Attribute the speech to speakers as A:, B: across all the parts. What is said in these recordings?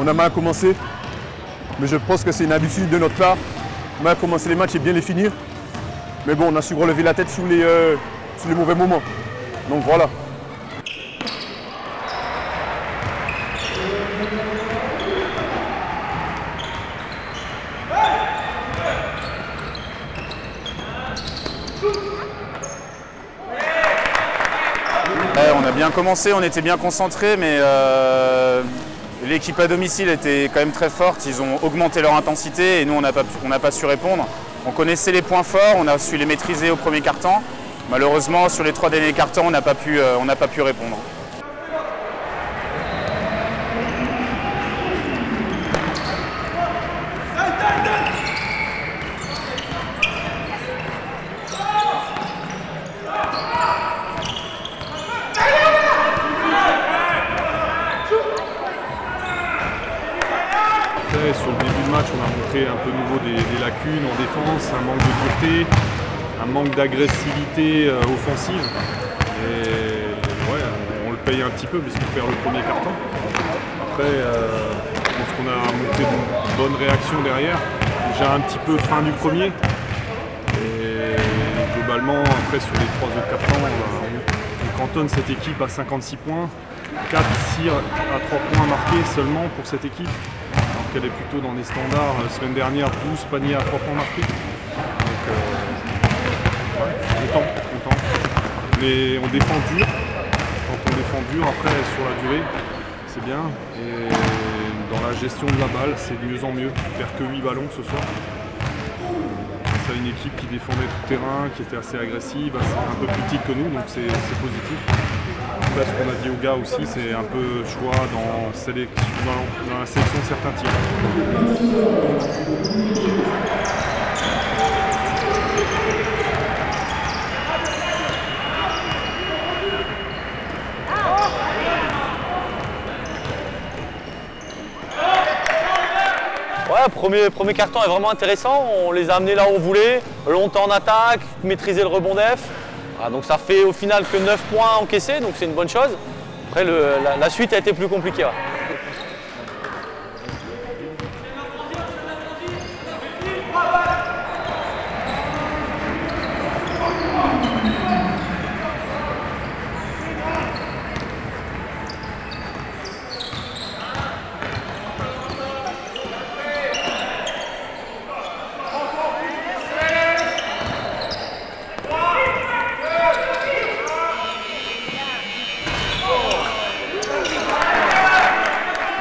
A: On a mal commencé, mais je pense que c'est une habitude de notre part. Mal commencer les matchs et bien les finir. Mais bon, on a su relever la tête sous les mauvais moments. Donc voilà.
B: On a bien commencé, on était bien concentrés, mais l'équipe à domicile était quand même très forte. Ils ont augmenté leur intensité et nous, on n'a pas su répondre. On connaissait les points forts, on a su les maîtriser au premier quart-temps. Malheureusement, sur les 3 derniers quart-temps, on n'a pas pu répondre.
C: Sur le début de match, on a montré un peu nouveau des lacunes en défense, un manque de dureté, un manque d'agressivité offensive. Et ouais, on le paye un petit peu puisqu'on perd le premier quart-temps. Après, je pense qu'on a montré de bonnes réactions derrière. Déjà un petit peu fin du premier. Et globalement, après sur les 3 autres quart-temps, on cantonne cette équipe à 56 points. 4 tirs à 3 points marqués seulement pour cette équipe. Elle est plutôt dans des standards. La semaine dernière, 12 paniers à 3 points marqués. Donc, ouais, content. Mais on défend dur. Quand on défend dur, après, sur la durée, c'est bien. Et dans la gestion de la balle, c'est de mieux en mieux. On perd que 8 ballons ce soir. C'est une équipe qui défendait tout terrain, qui était assez agressive, un peu plus petite que nous, donc c'est positif. Après, ce qu'on a dit aux gars aussi, c'est un peu choix dans la sélection de certains tirs.
D: Ouais, premier carton est vraiment intéressant. On les a amenés là où on voulait, longtemps en attaque, maîtriser le rebond def. Ah, donc ça fait au final que 9 points encaissés, donc c'est une bonne chose. Après, la suite a été plus compliquée. Ouais.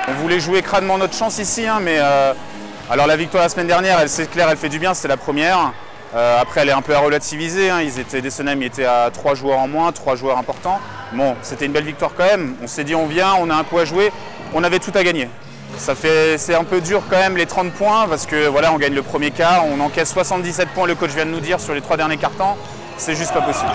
B: On voulait jouer crânement notre chance ici, hein, mais alors la victoire la semaine dernière, c'est clair, elle fait du bien, c'était la première. Après, elle est un peu à relativiser. Hein. Dessenheim était à 3 joueurs en moins, 3 joueurs importants. Bon, c'était une belle victoire quand même. On s'est dit on vient, on a un coup à jouer, on avait tout à gagner. C'est un peu dur quand même les 30 points parce que voilà, on gagne le premier quart, on encaisse 77 points, le coach vient de nous dire sur les 3 derniers quart-temps. C'est juste pas possible.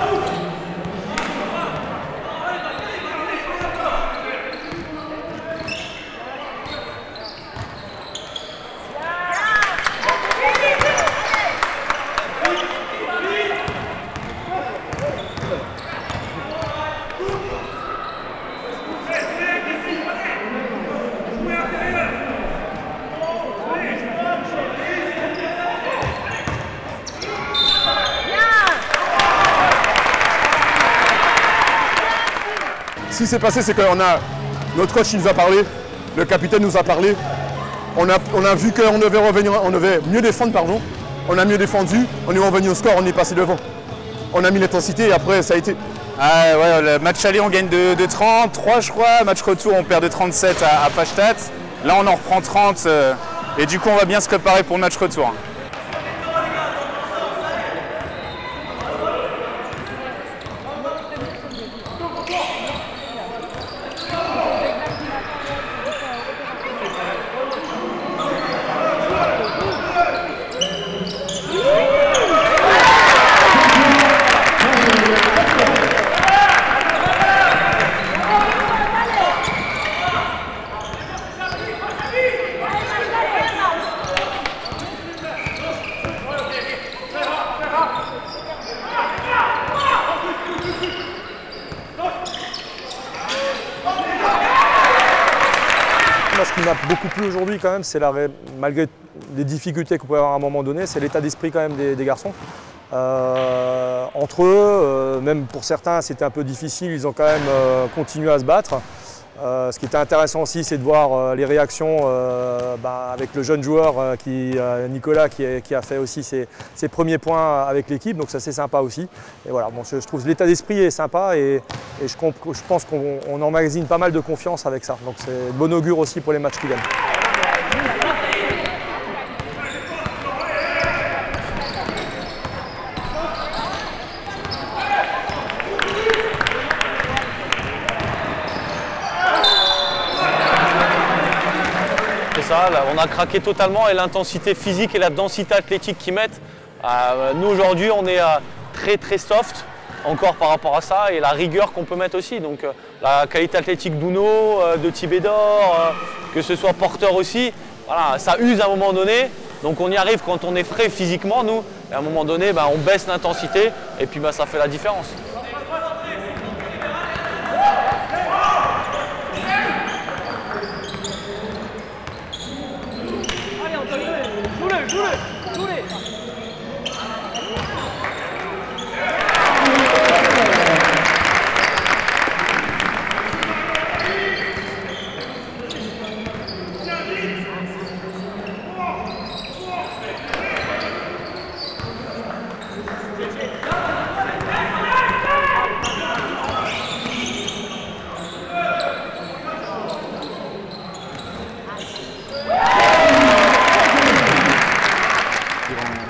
A: Ce qui s'est passé, c'est que notre coach nous a parlé, le capitaine nous a parlé. On a vu qu'on devait revenir, on devait mieux défendre, pardon. On a mieux défendu, on est revenu au score, on est passé devant. On a mis l'intensité et après ça a été.
B: Ah ouais, le match aller on gagne de 33 je crois, match retour on perd de 37 à Pachtat. Là on en reprend 30 et du coup on va bien se préparer pour le match retour.
E: qui m'a beaucoup plu aujourd'hui quand même, c'est malgré les difficultés qu'on pouvait avoir à un moment donné, c'est l'état d'esprit quand même des garçons. Entre eux, même pour certains c'était un peu difficile, ils ont quand même continué à se battre. Ce qui était intéressant aussi, c'est de voir les réactions avec le jeune joueur Nicolas qui a fait aussi ses premiers points avec l'équipe, donc ça c'est sympa aussi. Et voilà, bon, je trouve l'état d'esprit est sympa et je pense qu'on emmagasine pas mal de confiance avec ça. Donc c'est bon augure aussi pour les matchs qui viennent.
D: Ça, là, on a craqué totalement et l'intensité physique et la densité athlétique qu'ils mettent. Nous aujourd'hui on est très soft encore par rapport à ça et la rigueur qu'on peut mettre aussi. Donc la qualité athlétique d'Uno, de Tibédor, que ce soit Porter aussi, voilà, ça use à un moment donné. Donc on y arrive quand on est frais physiquement nous. Et à un moment donné on baisse l'intensité et puis ça fait la différence.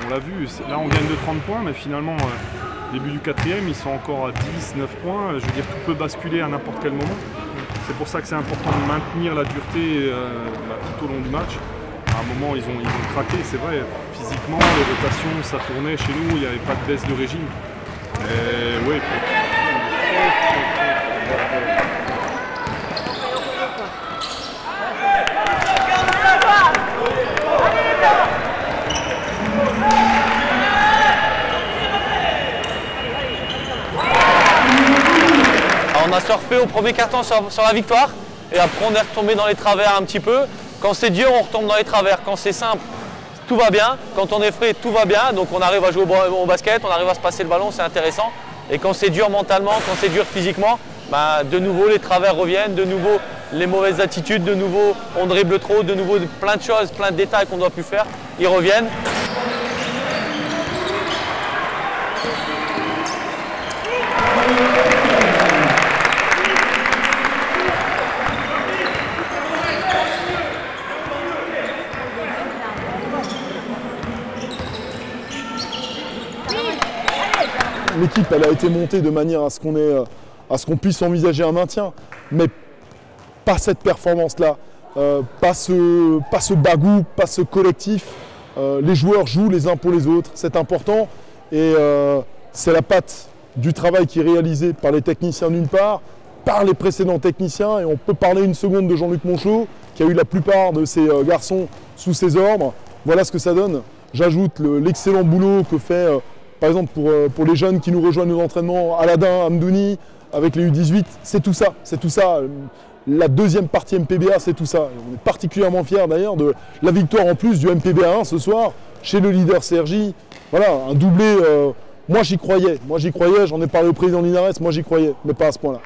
C: On l'a vu, là on gagne de 30 points, mais finalement, début du quatrième, ils sont encore à 10, 9 points. Je veux dire, tout peut basculer à n'importe quel moment. C'est pour ça que c'est important de maintenir la dureté tout au long du match. À un moment, ils ont craqué, c'est vrai, physiquement, les rotations, ça tournait chez nous, il n'y avait pas de baisse de régime. Et ouais.
D: On a surfé au premier carton sur la victoire et après on est retombé dans les travers un petit peu. Quand c'est dur, on retombe dans les travers. Quand c'est simple, tout va bien. Quand on est frais, tout va bien. Donc on arrive à jouer au basket, on arrive à se passer le ballon, c'est intéressant. Et quand c'est dur mentalement, quand c'est dur physiquement, de nouveau les travers reviennent, de nouveau les mauvaises attitudes, de nouveau on dribble trop, de nouveau plein de choses, plein de détails qu'on ne doit plus faire, ils reviennent.
A: L'équipe elle a été montée de manière à ce qu'on puisse envisager un maintien, mais pas cette performance-là, pas ce bagou, pas ce collectif. Les joueurs jouent les uns pour les autres, c'est important et c'est la patte du travail qui est réalisé par les techniciens d'une part, par les précédents techniciens, et on peut parler une seconde de Jean-Luc Monchot qui a eu la plupart de ses garçons sous ses ordres. Voilà ce que ça donne. J'ajoute l'excellent boulot que fait par exemple pour les jeunes qui nous rejoignent aux entraînements, Aladin, Amdouni, avec les U18, c'est tout ça. La deuxième partie MPBA, c'est tout ça. On est particulièrement fiers d'ailleurs de la victoire en plus du MPBA 1 ce soir, chez le leader Sergi. Voilà, un doublé, moi j'y croyais, j'en ai parlé au président Linares, moi j'y croyais, mais pas à ce point-là.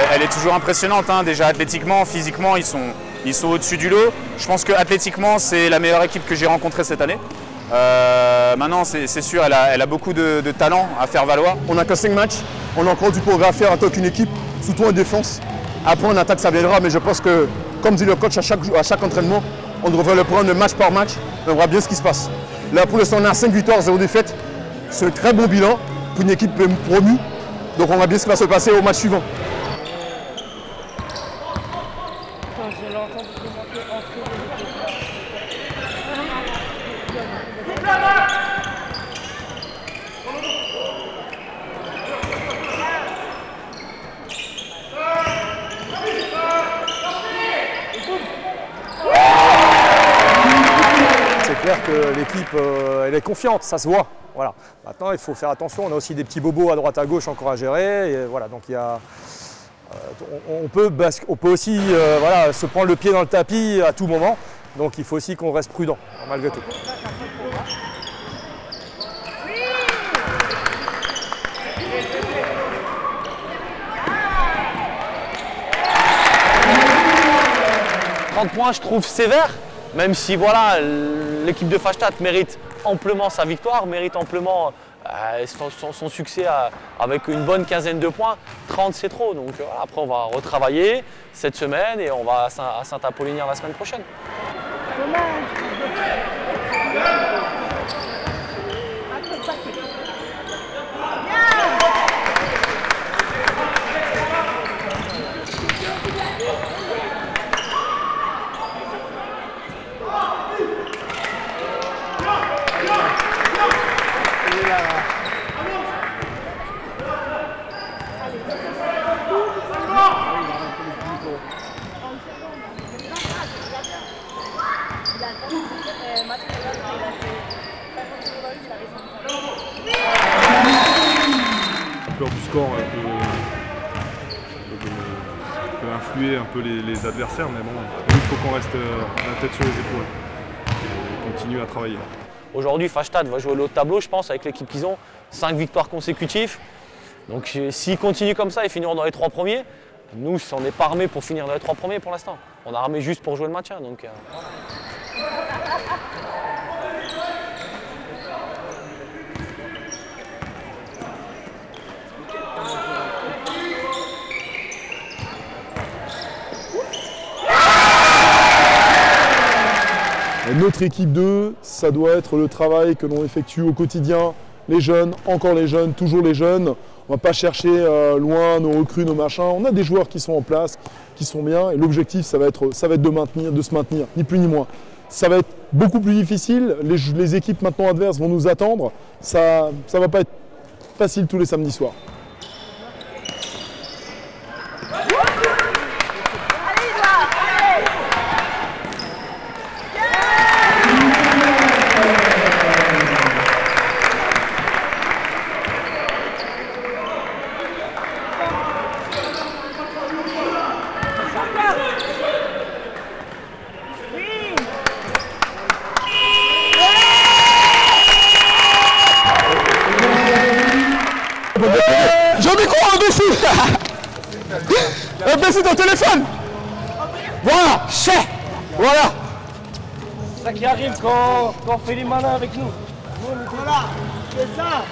B: Elle est toujours impressionnante, hein. Déjà athlétiquement, physiquement, ils sont au-dessus du lot. Je pense que athlétiquement, c'est la meilleure équipe que j'ai rencontrée cette année. Maintenant, c'est sûr, elle a beaucoup de talent à faire valoir.
A: On n'a que 5 matchs, on a encore du progrès à faire en tant qu'une équipe, surtout en défense. Après en attaque, ça viendra, mais je pense que, comme dit le coach à chaque entraînement, on devrait le prendre match par match, on verra bien ce qui se passe. Là, pour l'instant, on a 5 victoires, 0 défaites. C'est un très bon bilan pour une équipe promue. Donc on verra bien ce qui va se passer au match suivant.
E: l'équipe elle est confiante, ça se voit. Voilà. Maintenant, il faut faire attention, on a aussi des petits bobos à droite à gauche encore à gérer. Et voilà, donc il y a, on peut aussi voilà, se prendre le pied dans le tapis à tout moment. Donc il faut aussi qu'on reste prudent, malgré tout.
D: Points, je trouve sévère, même si voilà, l'équipe de Pfastatt mérite amplement sa victoire, mérite amplement son succès avec une bonne quinzaine de points. 30 c'est trop, donc voilà, après on va retravailler cette semaine et on va à Saint-Apollinaire la semaine prochaine.
C: La peur du score peut influer un peu les adversaires, mais bon, il faut qu'on reste la tête sur les épaules et continuer à travailler.
D: Aujourd'hui, Pfastatt va jouer l'autre tableau, je pense, avec l'équipe qu'ils ont. 5 victoires consécutives. Donc s'ils continuent comme ça, ils finiront dans les 3 premiers. Nous, on n'est pas armés pour finir dans les 3 premiers pour l'instant. On est armés juste pour jouer le maintien. Donc,
F: Notre équipe 2, ça doit être le travail que l'on effectue au quotidien. Les jeunes, encore les jeunes, toujours les jeunes. On ne va pas chercher loin nos recrues, nos machins. On a des joueurs qui sont en place, qui sont bien. Et l'objectif, ça va être de se maintenir, ni plus ni moins. Ça va être beaucoup plus difficile. Les équipes maintenant adverses vont nous attendre. Ça ne va pas être facile tous les samedis soirs.
A: J'ai un micro, imbécile. Imbécile, ton téléphone. Voilà, chais. Voilà.
G: C'est ça qui arrive quand on fait les malins avec nous. Voilà, c'est ça.